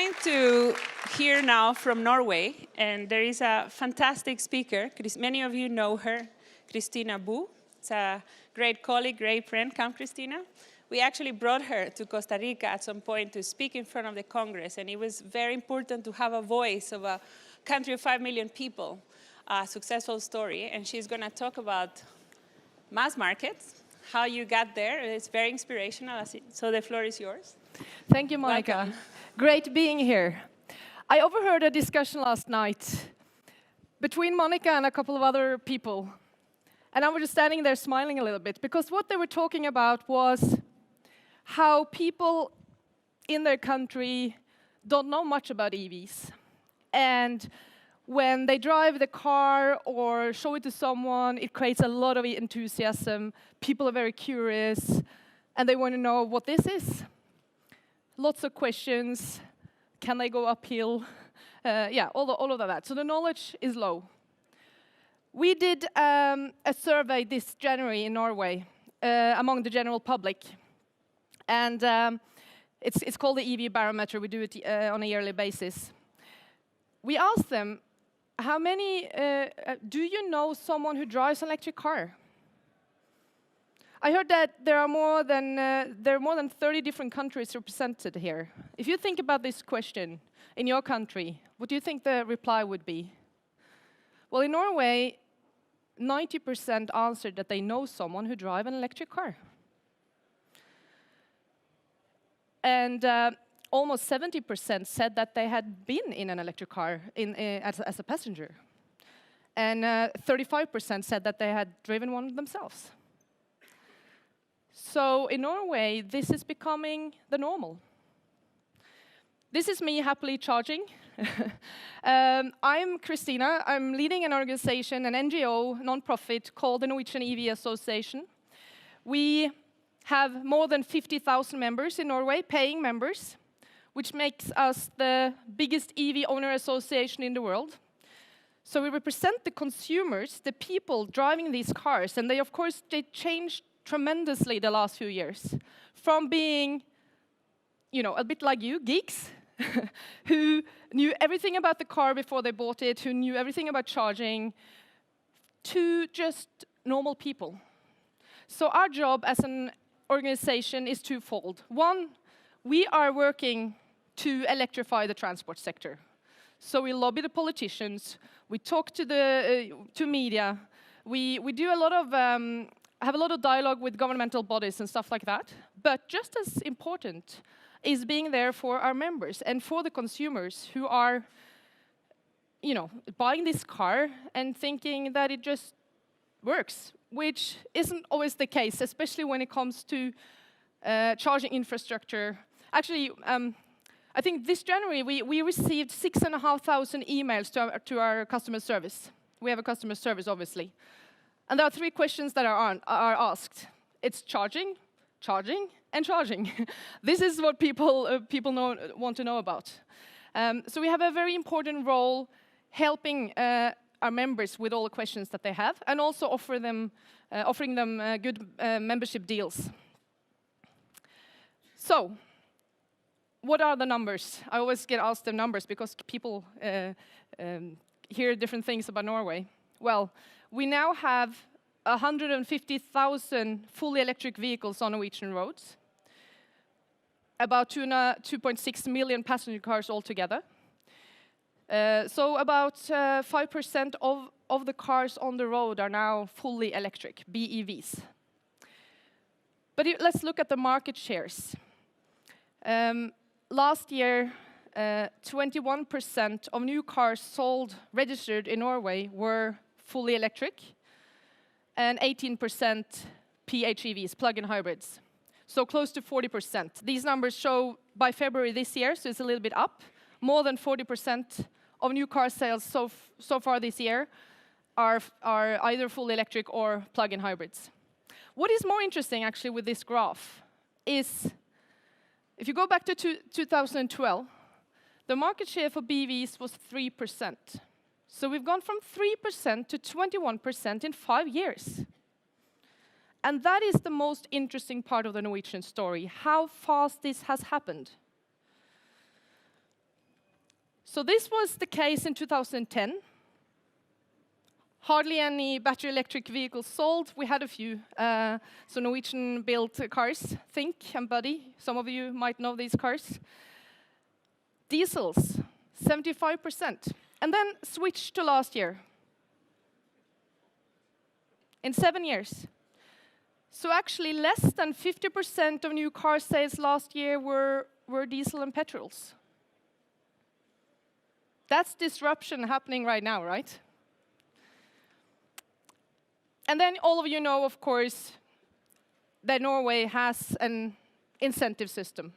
going to hear now from Norway, and there is a fantastic speaker. Many of you know her, Christina. It's a great colleague, great friend. Come, Christina. We actually brought her to Costa Rica at some point to speak in front of the Congress, and it was very important to have a voice of a country of 5 million people, a successful story, and she's going to talk about mass markets, how you got there. It's very inspirational, so the floor is yours. Thank you, Monica. Welcome. Great being here. I overheard a discussion last night between Monica and a couple of other people, and I was just standing there smiling a little bit, because what they were talking about was how people in their country don't know much about EVs. And when they drive the car or show it to someone, it creates a lot of enthusiasm. People are very curious, and they want to know what this is. Lots of questions. Can they go uphill? Yeah, all of that. So the knowledge is low. We did a survey this January in Norway among the general public. And it's called the Eevee barometer. We do it on a yearly basis. We asked them, how many, do you know someone who drives an electric car? I heard that there are more than 30 different countries represented here. If you think about this question in your country, what do you think the reply would be? Well, in Norway, 90% answered that they know someone who drives an electric car. And almost 70% said that they had been in an electric car as a passenger. And 35% said that they had driven one themselves. So in Norway, this is becoming the normal. This is me happily charging. I'm Christina. I'm leading an organization, an NGO, non-profit, called the Norwegian Eevee Association. We have more than 50,000 members in Norway, paying members, which makes us the biggest EV owner association in the world. So we represent the consumers, the people driving these cars, and of course, they changed tremendously the last few years. From being, a bit like you, geeks, who knew everything about the car before they bought it, who knew everything about charging, to just normal people. So our job as an organization is twofold. One, we are working to electrify the transport sector. So we lobby the politicians, we talk to media, we do have a lot of dialogue with governmental bodies and stuff like that. But just as important is being there for our members and for the consumers who are, buying this car and thinking that it just works, which isn't always the case, especially when it comes to charging infrastructure. Actually, I think this January we received 6,500 emails to our customer service. We have a customer service, obviously. And there are 3 questions that are asked. It's charging, charging, and charging. This is what people want to know about. So we have a very important role helping our members with all the questions that they have, and also offering them good membership deals. So, what are the numbers? I always get asked the numbers because people hear different things about Norway. Well, we now have 150,000 fully electric vehicles on Norwegian roads, about 2.6 million passenger cars altogether. So about 5% of the cars on the road are now fully electric, BEVs. But let's look at the market shares. Last year, 21% of new cars sold, registered in Norway, were fully electric, and 18% PHEVs, plug-in hybrids. So close to 40%. These numbers show by February this year, so it's a little bit up. More than 40% of new car sales so far this year are either fully electric or plug-in hybrids. What is more interesting, actually, with this graph is, if you go back to 2012, the market share for BEVs was 3%. So we've gone from 3% to 21% in 5 years. And that is the most interesting part of the Norwegian story, how fast this has happened. So this was the case in 2010. Hardly any battery electric vehicles sold. We had a few. So Norwegian built cars, Think and Buddy. Some of you might know these cars. Diesels, 75%. And then switched to last year. In 7 years. So actually less than 50% of new car sales last year were diesel and petrols. That's disruption happening right now, right? And then all of you know, of course, that Norway has an incentive system.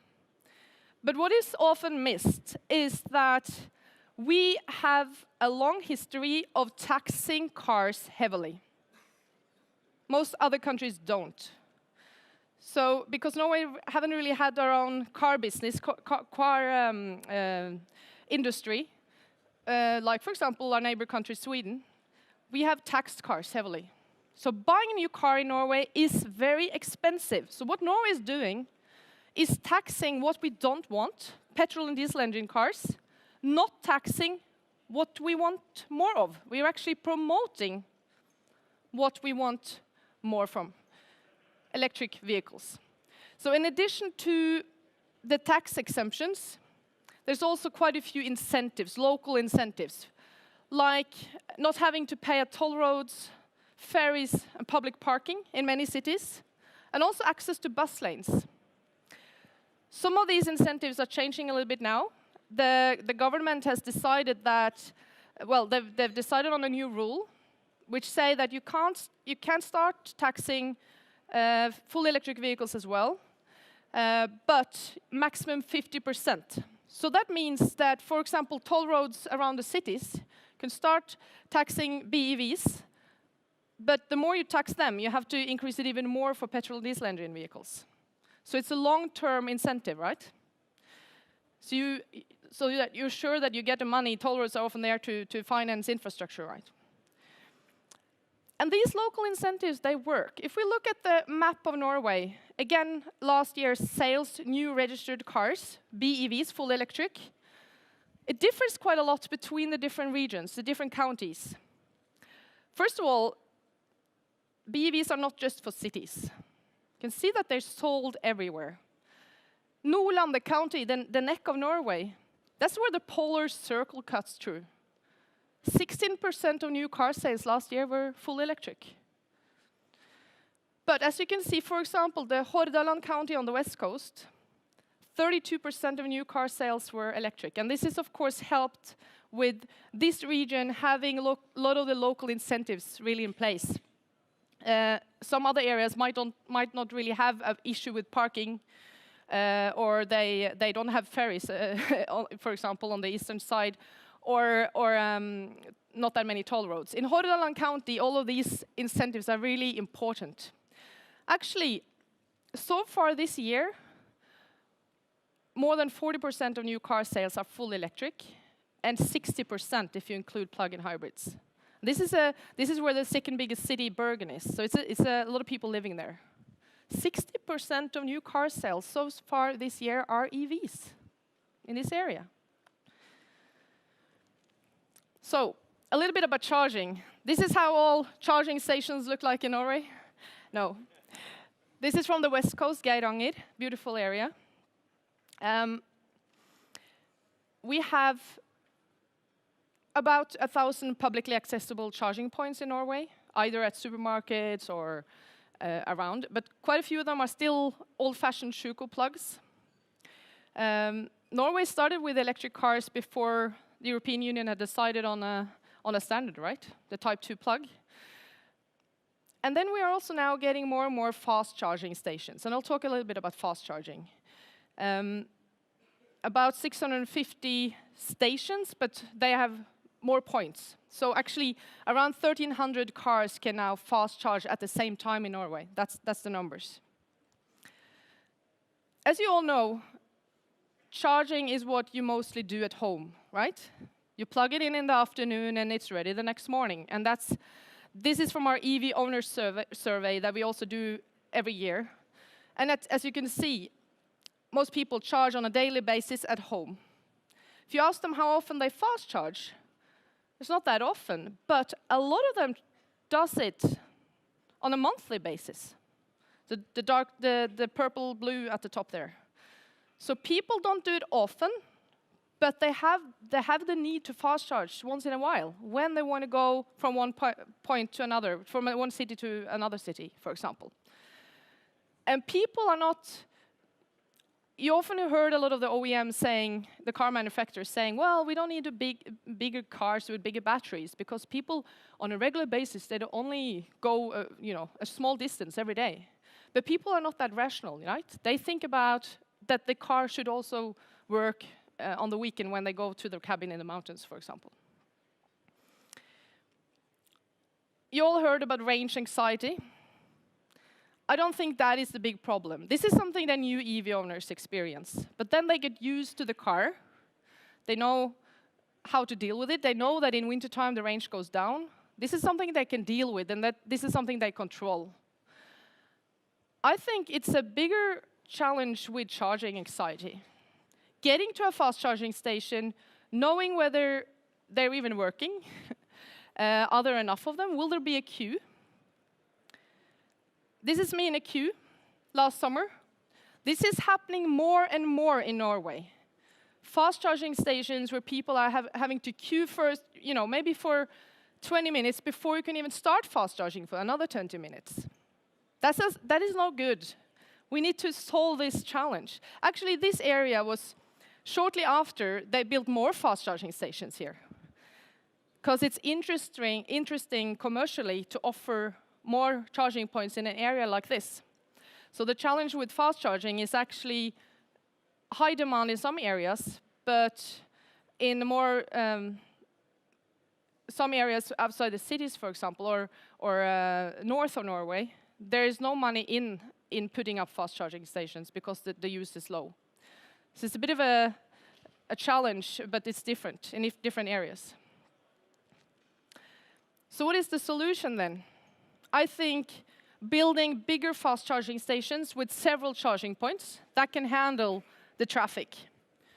But what is often missed is that we have a long history of taxing cars heavily. Most other countries don't. So, because Norway haven't really had their own car business, car industry, like, for example, our neighbor country, Sweden, we have taxed cars heavily. So buying a new car in Norway is very expensive. So what Norway is doing is taxing what we don't want, petrol and diesel engine cars, not taxing what we want more of. We're actually promoting what we want more from, electric vehicles. So in addition to the tax exemptions, there's also quite a few incentives, local incentives, like not having to pay at toll roads, ferries, and public parking in many cities, and also access to bus lanes. Some of these incentives are changing a little bit now. The government has decided that, well, they've decided on a new rule, which say that you can't start taxing full electric vehicles as well, but maximum 50%. So that means that, for example, toll roads around the cities can start taxing BEVs, but the more you tax them, you have to increase it even more for petrol diesel engine vehicles. So it's a long-term incentive, right? So that you're sure that you get the money. Toll roads are often there to finance infrastructure, right? And these local incentives, they work. If we look at the map of Norway, again, last year's sales, new registered cars, BEVs, full electric, it differs quite a lot between the different regions, the different counties. First of all, BEVs are not just for cities. You can see that they're sold everywhere. Nordland, the county, the neck of Norway, that's where the polar circle cuts through. 16% of new car sales last year were full electric. But as you can see, for example, the Hordaland county on the west coast, 32% of new car sales were electric. And this is, of course, helped with this region having a lot of the local incentives really in place. Some other areas might not really have an issue with parking, or they don't have ferries, for example, on the eastern side, or not that many toll roads. In Hordaland County, all of these incentives are really important. Actually, so far this year, more than 40% of new car sales are full electric, and 60% if you include plug-in hybrids. This is where the second biggest city, Bergen, is. So it's a lot of people living there. 60% of new car sales so far this year are EVs in this area. So, a little bit about charging. This is how all charging stations look like in Norway. No. This is from the west coast, Geiranger, beautiful area. We have about 1,000 publicly accessible charging points in Norway, either at supermarkets or around, but quite a few of them are still old-fashioned Sjuko plugs. Norway started with electric cars before the European Union had decided on a standard, right? The Type 2 plug. And then we are also now getting more and more fast charging stations, and I'll talk a little bit about fast charging. About 650 stations, but they have more points. So actually, around 1,300 cars can now fast charge at the same time in Norway. That's the numbers. As you all know, charging is what you mostly do at home, right? You plug it in the afternoon and it's ready the next morning. And this is from our Eevee owner survey that we also do every year. And as you can see, most people charge on a daily basis at home. If you ask them how often they fast charge, it's not that often, but a lot of them does it on a monthly basis. The purple blue at the top there. So people don't do it often, but they have the need to fast charge once in a while when they want to go from one point to another, from one city to another city, for example. And people are not. You often heard a lot of the OEMs saying, the car manufacturers saying, well, we don't need bigger cars with bigger batteries because people on a regular basis, they don't only go a small distance every day. But people are not that rational, right? They think about that the car should also work on the weekend when they go to their cabin in the mountains, for example. You all heard about range anxiety. I don't think that is the big problem. This is something that new Eevee owners experience. But then they get used to the car. They know how to deal with it. They know that in wintertime the range goes down. This is something they can deal with, and that this is something they control. I think it's a bigger challenge with charging anxiety. Getting to a fast charging station, knowing whether they're even working, are there enough of them? Will there be a queue? This is me in a queue last summer. This is happening more and more in Norway. Fast charging stations where people are having to queue first, maybe for 20 minutes before you can even start fast charging for another 20 minutes. That is not good. We need to solve this challenge. Actually, this area was shortly after they built more fast charging stations here. Because it's interesting commercially to offer more charging points in an area like this. So the challenge with fast charging is actually high demand in some areas, but in more some areas outside the cities, for example, or north of Norway, there is no money in putting up fast charging stations because the use is low. So it's a bit of a challenge, but it's different in different areas. So what is the solution then? I think building bigger fast charging stations with several charging points that can handle the traffic.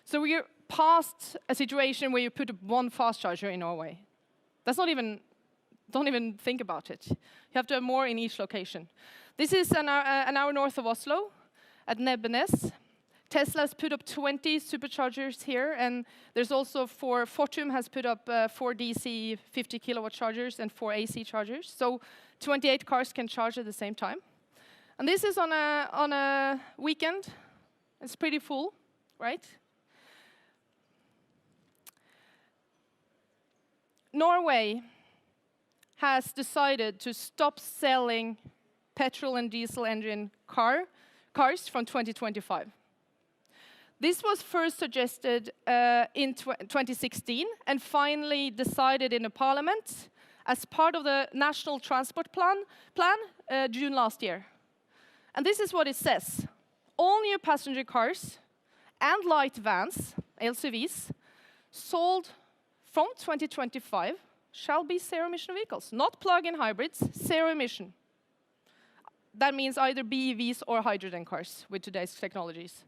So we're past a situation where you put one fast charger in Norway. That's not even, don't even think about it. You have to have more in each location. This is an hour north of Oslo at Nebbenes. Tesla's put up 20 superchargers here, and there's also Fortum has put up 4 DC 50 kilowatt chargers and 4 AC chargers. So 28 cars can charge at the same time. And this is on a weekend. It's pretty full, right? Norway has decided to stop selling petrol and diesel engine cars from 2025. This was first suggested in 2016 and finally decided in the parliament as part of the National Transport Plan June last year. And this is what it says. All new passenger cars and light vans, LCVs, sold from 2025 shall be zero-emission vehicles, not plug-in hybrids, zero-emission. That means either BEVs or hydrogen cars with today's technologies.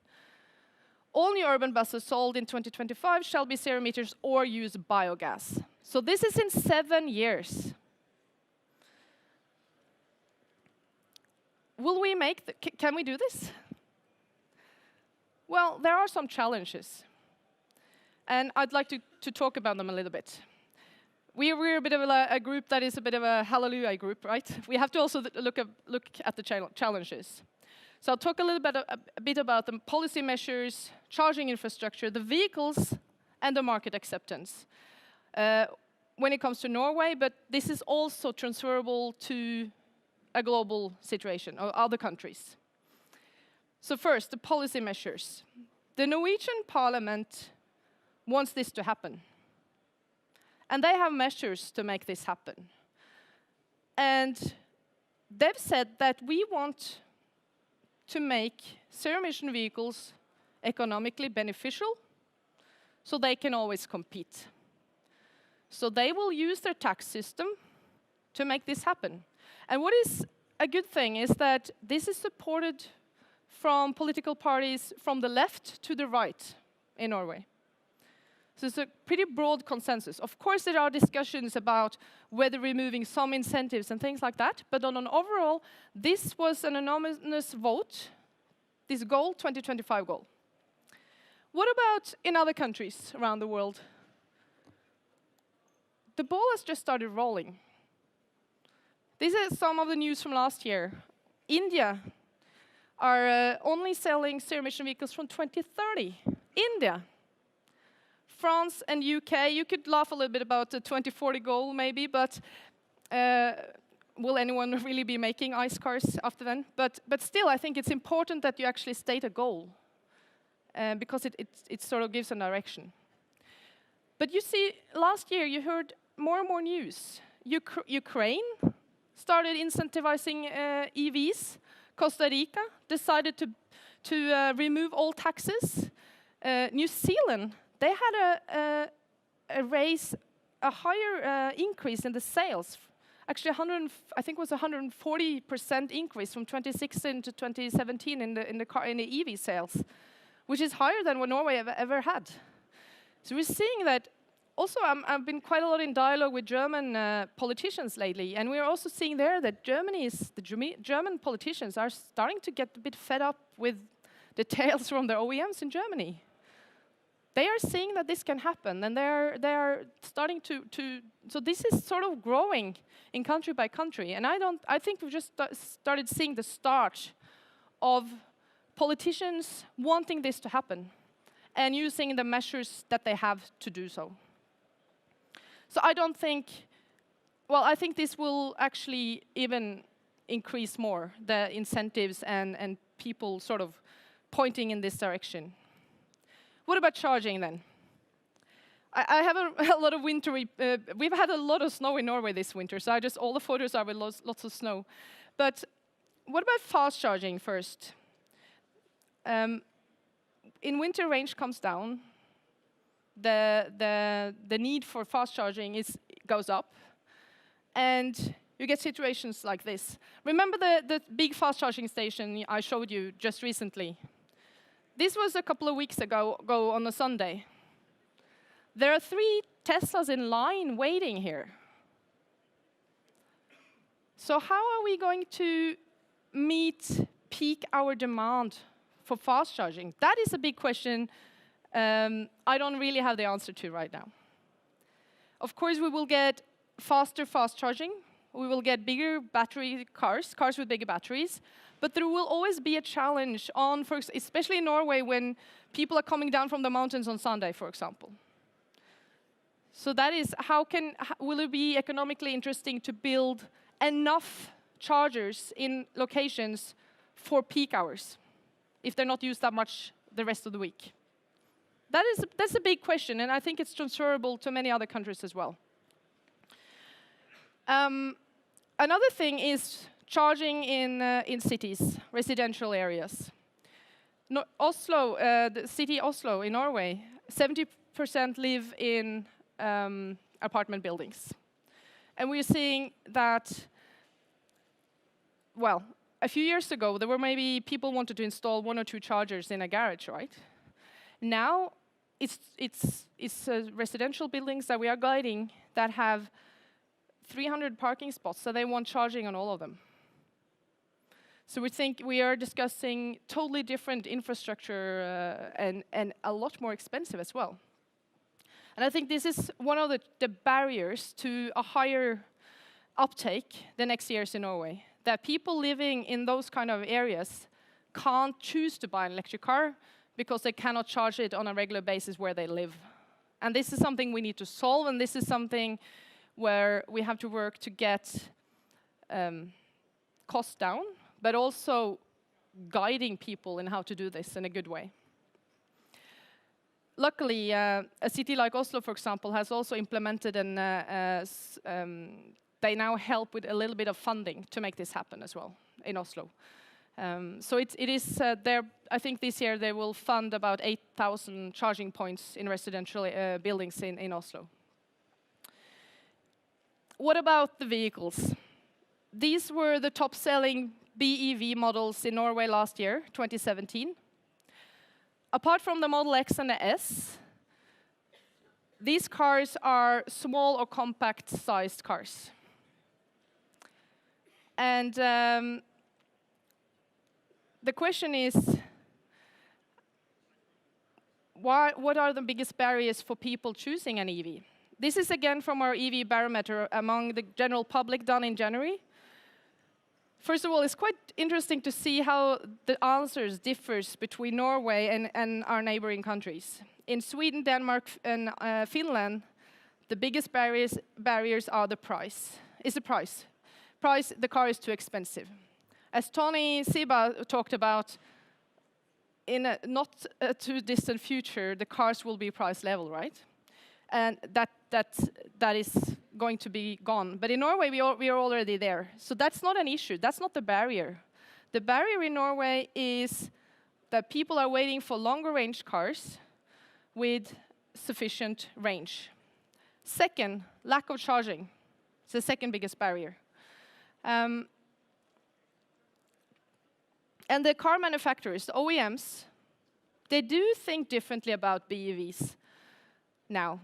All new urban buses sold in 2025 shall be zero-meters or use biogas. So this is in 7 years. Will we can we do this? Well, there are some challenges. And I'd like to talk about them a little bit. We're a bit of a group that is a bit of a hallelujah group, right? We have to also look at the challenges. So I'll talk a bit about the policy measures, charging infrastructure, the vehicles, and the market acceptance. When it comes to Norway, but this is also transferable to a global situation or other countries. So first, the policy measures. The Norwegian parliament wants this to happen. And they have measures to make this happen. And they've said that we want to make zero-emission vehicles economically beneficial so they can always compete. So they will use their tax system to make this happen. And what is a good thing is that this is supported from political parties from the left to the right in Norway. So it's a pretty broad consensus. Of course, there are discussions about whether removing some incentives and things like that, but on an overall, this was an unanimous vote, this goal, 2025 goal. What about in other countries around the world? The ball has just started rolling. This is some of the news from last year. India are only selling zero-emission vehicles from 2030. India. France and UK, you could laugh a little bit about the 2040 goal maybe, but will anyone really be making ICE cars after then? But still, I think it's important that you actually state a goal, because it sort of gives a direction. But you see, last year you heard more and more news. Ukraine started incentivizing EVs. Costa Rica decided to remove all taxes. New Zealand, they had a higher increase in the sales. Actually, I think it was 140% increase from 2016 to 2017 in the EV sales, which is higher than what Norway ever had. So we're seeing that. Also, I've been quite a lot in dialogue with German politicians lately, and we're also seeing there that the German politicians are starting to get a bit fed up with the tales from their OEMs in Germany. They are seeing that this can happen, and they are starting to. So this is sort of growing in country by country, and I think we've just started seeing the start of politicians wanting this to happen, and using the measures that they have to do so. So I don't think, well, I think this will actually even increase more, the incentives and people sort of pointing in this direction. What about charging then? I have a lot of wintry, we've had a lot of snow in Norway this winter, so all the photos are with lots of snow. But what about fast charging first? In winter, range comes down. The need for fast charging goes up, and you get situations like this. Remember the big fast charging station I showed you just recently? This was a couple of weeks ago on a Sunday. There are 3 Teslas in line waiting here. So how are we going to meet peak hour demand for fast charging? That is a big question I don't really have the answer to right now. Of course, we will get faster fast charging. We will get bigger battery cars with bigger batteries. But there will always be a challenge on, especially in Norway, when people are coming down from the mountains on Sunday, for example. So that is, will it be economically interesting to build enough chargers in locations for peak hours, if they're not used that much the rest of the week? That's a big question, and I think it's transferable to many other countries as well. Another thing is charging in cities, residential areas. Oslo, the city Oslo in Norway, 70% live in apartment buildings. And we're seeing that, well, a few years ago, there were maybe people wanted to install 1 or 2 chargers in a garage, right? Now, it's residential buildings that we are guiding that have 300 parking spots, so they want charging on all of them. So we think we are discussing totally different infrastructure and a lot more expensive as well. And I think this is one of the barriers to a higher uptake the next years in Norway, that people living in those kind of areas can't choose to buy an electric car because they cannot charge it on a regular basis where they live. And this is something we need to solve, and this is something where we have to work to get costs down, but also guiding people in how to do this in a good way. Luckily, a city like Oslo, for example, has also implemented they now help with a little bit of funding to make this happen as well in Oslo. So it is there. I think this year they will fund about 8,000 charging points in residential buildings in Oslo. What about the vehicles? These were the top-selling BEV models in Norway last year, 2017. Apart from the Model X and the S, these cars are small or compact-sized cars. And the question is, what are the biggest barriers for people choosing an Eevee? This is again from our Eevee barometer among the general public done in January. First of all, it's quite interesting to see how the answers differs between Norway and our neighboring countries. In Sweden, Denmark, and Finland, the biggest barriers are the price. Is the price. The car is too expensive. As Tony Siba talked about, in a not too distant future, the cars will be price level, right? And that is going to be gone. But in Norway, we are already there. So that's not an issue. That's not the barrier. The barrier in Norway is that people are waiting for longer range cars with sufficient range. Second, lack of charging. It's the second biggest barrier. And the car manufacturers, the OEMs, they do think differently about BEVs now.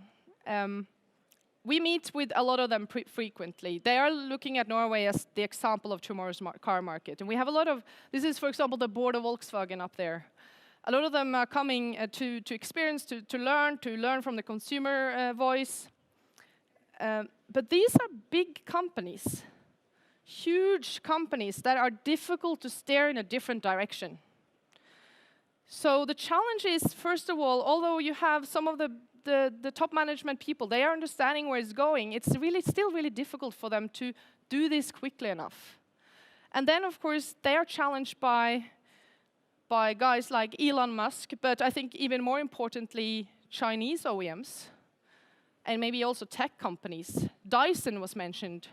We meet with a lot of them frequently. They are looking at Norway as the example of tomorrow's car market. And we have a lot of, this is, for example, the board of Volkswagen up there. A lot of them are coming to experience, to learn from the consumer voice. But these are big companies, huge companies that are difficult to steer in a different direction. So the challenge is, first of all, although you have some of the top management people, they are understanding where it's going, it's still really difficult for them to do this quickly enough. And then, of course, they are challenged by guys like Elon Musk, but I think even more importantly, Chinese OEMs, and maybe also tech companies. Dyson was mentioned.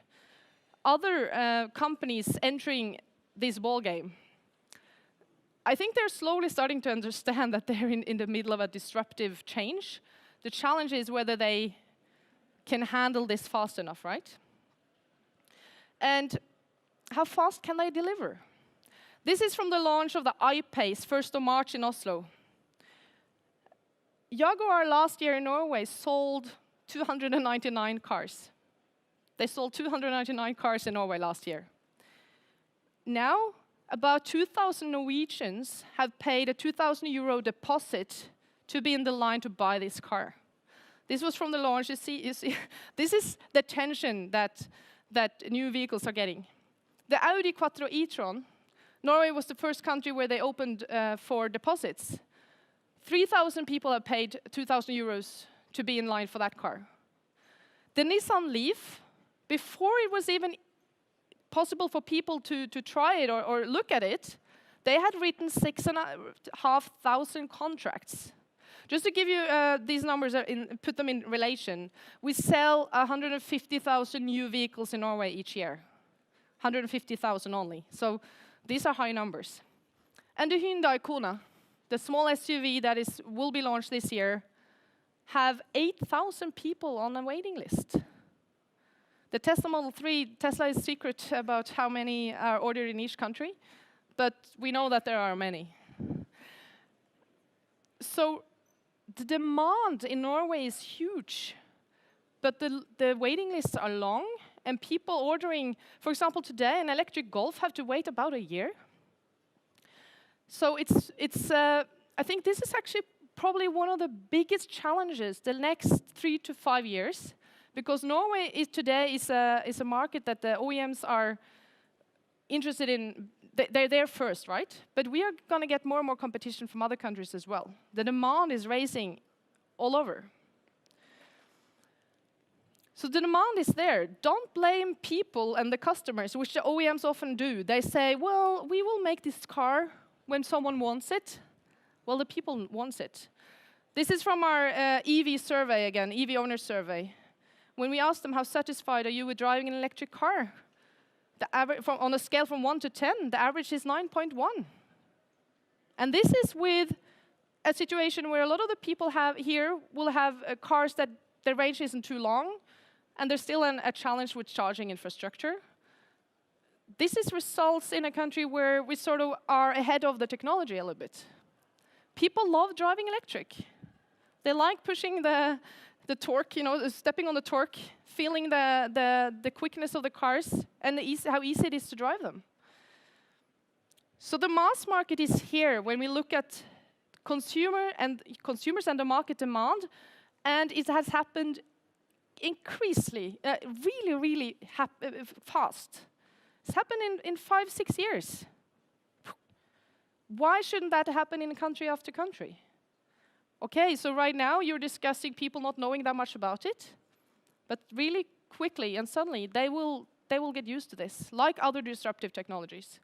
Other companies entering this ballgame. I think they're slowly starting to understand that they're in the middle of a disruptive change. The challenge is whether they can handle this fast enough, right? And how fast can they deliver? This is from the launch of the I-Pace, 1st of March in Oslo. Jaguar last year in Norway sold 299 cars. They sold 299 cars in Norway last year. Now, about 2,000 Norwegians have paid a 2,000 euro deposit to be in the line to buy this car. This was from the launch. You see, this is the tension that new vehicles are getting. The Audi Quattro e-tron, Norway was the first country where they opened for deposits. 3,000 people have paid 2,000 euros to be in line for that car. The Nissan Leaf, before it was even possible for people to try it or look at it, they had written 6,500 contracts. Just to give you these numbers, put them in relation, we sell 150,000 new vehicles in Norway each year. 150,000 only. So these are high numbers. And the Hyundai Kona, the small SUV that will be launched this year, have 8,000 people on a waiting list. The Tesla Model 3, Tesla is secret about how many are ordered in each country, but we know that there are many. So the demand in Norway is huge, but the waiting lists are long, and people ordering, for example, today, an electric Golf have to wait about a year. So I think this is actually probably one of the biggest challenges the next 3 to 5 years, because Norway today is a market that the OEMs are interested in. They're there first, right? But we are going to get more and more competition from other countries as well. The demand is rising all over. So the demand is there. Don't blame people and the customers, which the OEMs often do. They say, well, we will make this car when someone wants it. Well, the people want it. This is from our Eevee survey again, Eevee owner survey. When we asked them how satisfied are you with driving an electric car, the average, on a scale from 1 to 10, the average is 9.1. And this is with a situation where a lot of the people will have cars that the range isn't too long, and there's still a challenge with charging infrastructure. This results in a country where we sort of are ahead of the technology a little bit. People love driving electric. They like pushing the the torque, you know, stepping on the torque, feeling the quickness of the cars, and how easy it is to drive them. So the mass market is here when we look at consumers and the market demand, and it has happened increasingly, really fast. It's happened in 5-6 years. Why shouldn't that happen in country after country? Okay, so right now you're discussing people not knowing that much about it, but really quickly and suddenly they will get used to this, like other disruptive technologies.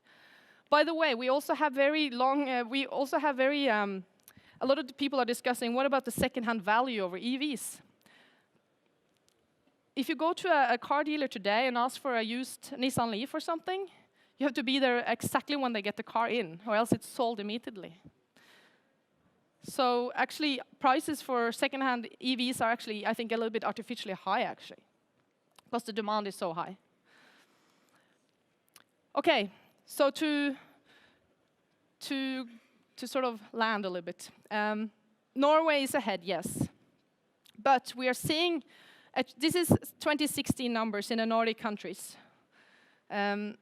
By the way, we also have a lot of the people are discussing, what about the second-hand value over EVs? If you go to a car dealer today and ask for a used Nissan Leaf or something, you have to be there exactly when they get the car in, or else it's sold immediately. So actually, prices for second-hand EVs are actually, I think, a little bit artificially high, actually, because the demand is so high. Okay, so to sort of land a little bit, Norway is ahead, yes, but we are seeing this is 2016 numbers in the Nordic countries, and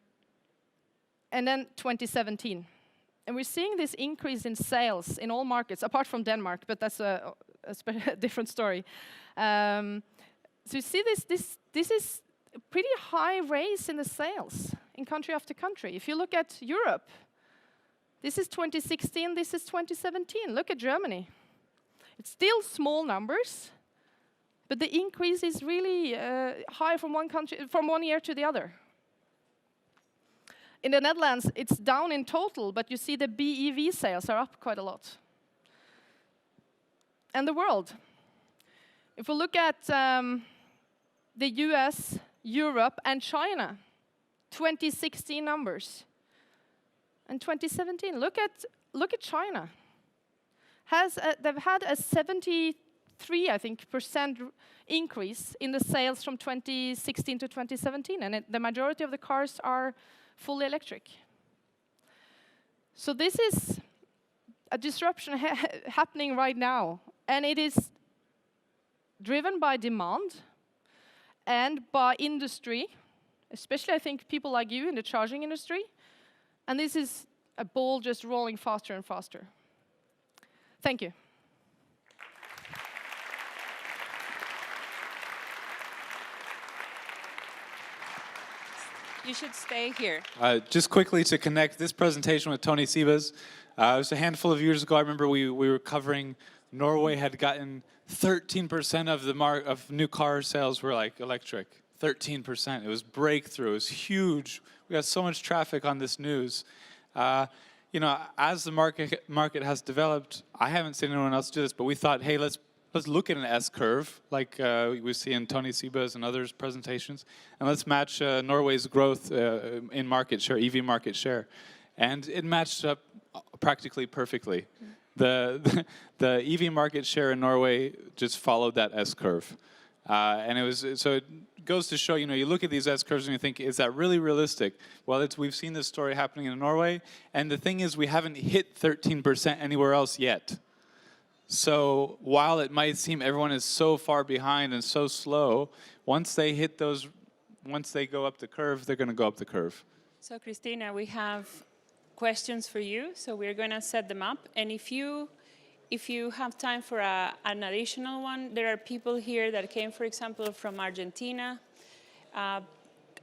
then 2017. And we're seeing this increase in sales in all markets, apart from Denmark, but that's a different story. So you see this is a pretty high raise in the sales in country after country. If you look at Europe, this is 2016, this is 2017. Look at Germany. It's still small numbers, but the increase is really high from one year to the other. In the Netherlands, it's down in total, but you see the BEV sales are up quite a lot. And the world. If we look at the US, Europe, and China, 2016 numbers. And 2017, look at China. They've had a 73, I think, % increase in the sales from 2016 to 2017, and the majority of the cars are fully electric. So this is a disruption happening right now, and it is driven by demand and by industry, especially I think people like you in the charging industry, and this is a ball just rolling faster and faster. Thank you. You should stay here. Just quickly to connect this presentation with Tony Siebe's. It was a handful of years ago. I remember we were covering Norway had gotten 13% of the of new car sales were like electric. 13%. It was breakthrough. It was huge. We got so much traffic on this news. You know, as the market has developed, I haven't seen anyone else do this, but we thought, hey, let's look at an S-curve, like we see in Tony Siebe's and others' presentations, and let's match Norway's growth in market share, EV market share. And it matched up practically perfectly. The EV market share in Norway just followed that S-curve. And it goes to show, you know, you look at these S-curves and you think, is that really realistic? Well, we've seen this story happening in Norway, and the thing is we haven't hit 13% anywhere else yet. So while it might seem everyone is so far behind and so slow, once they go up the curve, they're going to go up the curve. So Christina, we have questions for you, so we're going to set them up. And if you have time for an additional one, there are people here that came, for example, from Argentina. A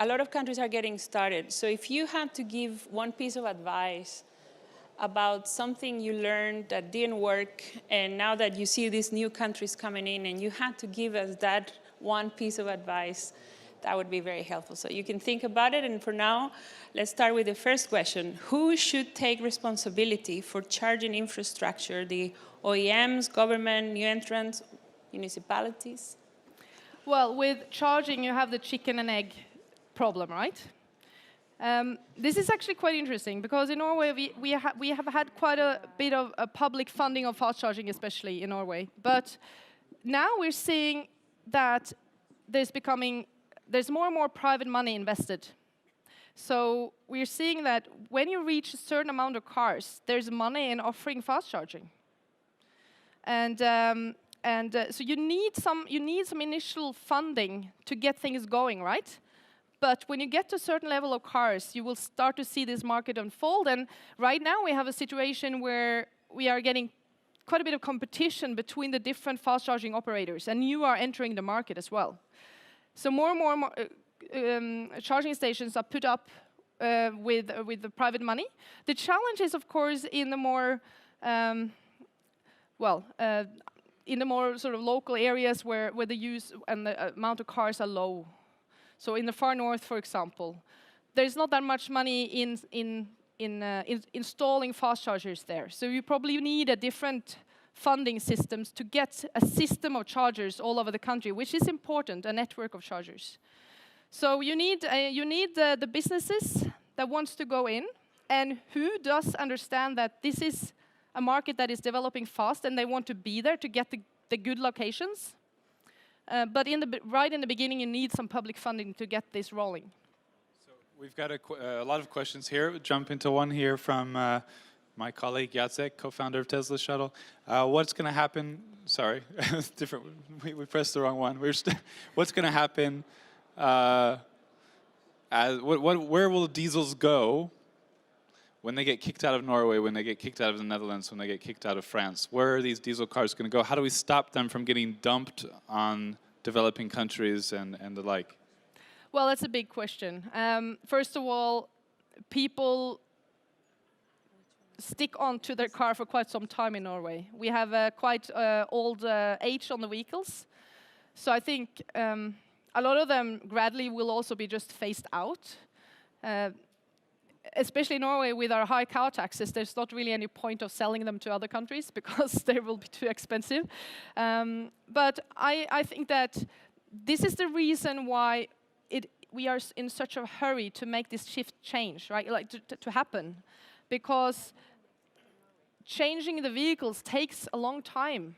lot of countries are getting started. So if you had to give one piece of advice about something you learned that didn't work, and now that you see these new countries coming in, and you had to give us that one piece of advice, that would be very helpful. So you can think about it, and for now, let's start with the first question. Who should take responsibility for charging infrastructure? The OEMs, government, new entrants, municipalities? Well, with charging, you have the chicken and egg problem, right? This is actually quite interesting, because in Norway, we have had quite a bit of public funding of fast charging, especially in Norway. But now we're seeing that there's more and more private money invested. So we're seeing that when you reach a certain amount of cars, there's money in offering fast charging. And And so you need some initial funding to get things going, right? But when you get to a certain level of cars, you will start to see this market unfold. And right now we have a situation where we are getting quite a bit of competition between the different fast charging operators, and you are entering the market as well. So more and more charging stations are put up with the private money. The challenge is, of course, in the more in the more sort of local areas where the use and the amount of cars are low. So in the far north, for example, there's not that much money in installing fast chargers there. So you probably need a different funding systems to get a system of chargers all over the country, which is important, a network of chargers. So you need the businesses that wants to go in and who does understand that this is a market that is developing fast and they want to be there to get the good locations. But right in the beginning, you need some public funding to get this rolling. So we've got a lot of questions here. We'll jump into one here from my colleague Jacek, co-founder of Tesla Shuttle. What's going to happen? Sorry, different. We pressed the wrong one. What's going to happen? Where will diesels go when they get kicked out of Norway, when they get kicked out of the Netherlands, when they get kicked out of France? Where are these diesel cars going to go? How do we stop them from getting dumped on developing countries and the like? Well, that's a big question. First of all, people stick on to their car for quite some time in Norway. We have a quite old age on the vehicles. So I think a lot of them gradually will also be just phased out. Especially in Norway with our high car taxes, there's not really any point of selling them to other countries because they will be too expensive. But I think that this is the reason why we are in such a hurry to make this shift change, right? Like to happen. Because changing the vehicles takes a long time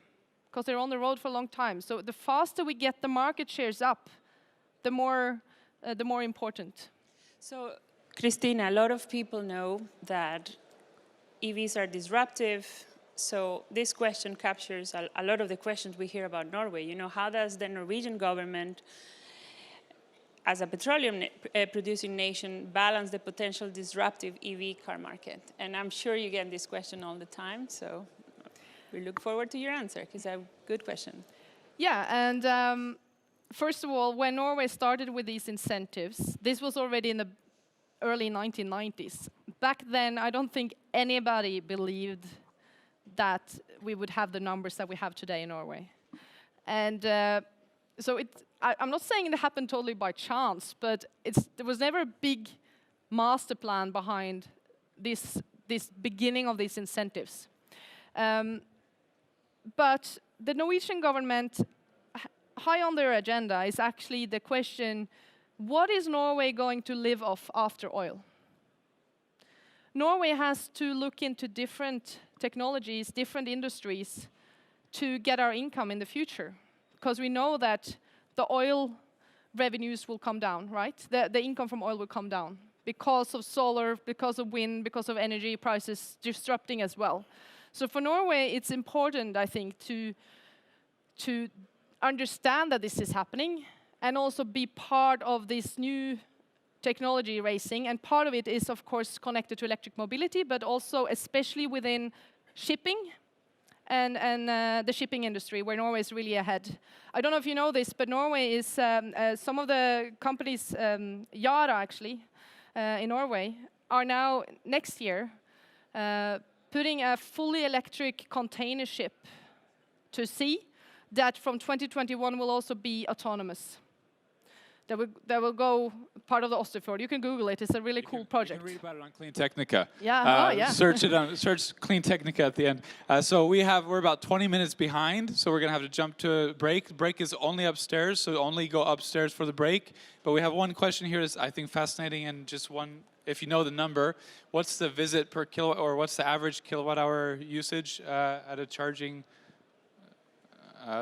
because they're on the road for a long time. So the faster we get the market shares up, the more important. So, Christina, a lot of people know that EVs are disruptive. So this question captures a lot of the questions we hear about Norway. You know, how does the Norwegian government, as a petroleum producing nation, balance the potential disruptive EV car market? And I'm sure you get this question all the time. So we look forward to your answer, because it's a good question. Yeah, and first of all, when Norway started with these incentives, this was already in the early 1990s. Back then, I don't think anybody believed that we would have the numbers that we have today in Norway. And so I'm not saying it happened totally by chance, but there was never a big master plan behind this beginning of these incentives. But the Norwegian government, high on their agenda is actually the question, what is Norway going to live off after oil? Norway has to look into different technologies, different industries to get our income in the future. Because we know that the oil revenues will come down, right? The income from oil will come down because of solar, because of wind, because of energy prices disrupting as well. So for Norway, it's important, I think, to understand that this is happening and also be part of this new technology racing. And part of it is, of course, connected to electric mobility, but also especially within shipping and the shipping industry, where Norway is really ahead. I don't know if you know this, but Norway is, some of the companies, Yara actually, in Norway, are now, next year, putting a fully electric container ship to sea that from 2021 will also be autonomous. That will go part of the Osterfjord. You can Google it. It's a really cool project. You can read about it on Clean Technica. Yeah, yeah. Search Clean Technica at the end. So we're about 20 minutes behind, so we're going to have to jump to a break. The break is only upstairs, so only go upstairs for the break. But we have one question here that's, I think, fascinating, and just one, if you know the number, what's the visit per kilowatt, or what's the average kilowatt hour usage at a charging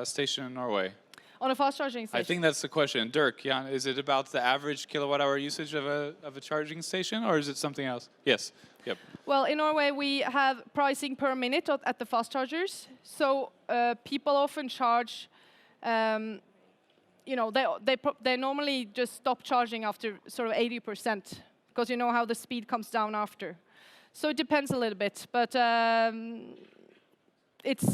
station in Norway? On a fast charging station. I think that's the question. Dirk, yeah, is it about the average kilowatt-hour usage of a charging station, or is it something else? Yes. Yep. Well, in Norway, we have pricing per minute at the fast chargers. So people often charge, they normally just stop charging after sort of 80%, because you know how the speed comes down after. So it depends a little bit, but it's.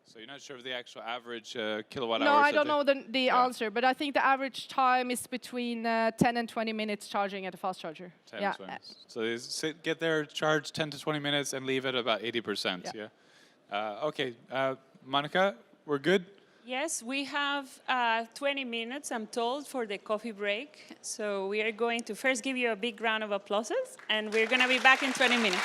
So you're not sure of the actual average kilowatt hours? No, I don't know the answer, but I think the average time is between 10 and 20 minutes charging at a fast charger. 10 to 20 minutes. So they get there, charge 10 to 20 minutes, and leave at about 80%. Yeah. Okay, Monica, we're good? Yes, we have 20 minutes, I'm told, for the coffee break. So we are going to first give you a big round of applause, and we're going to be back in 20 minutes.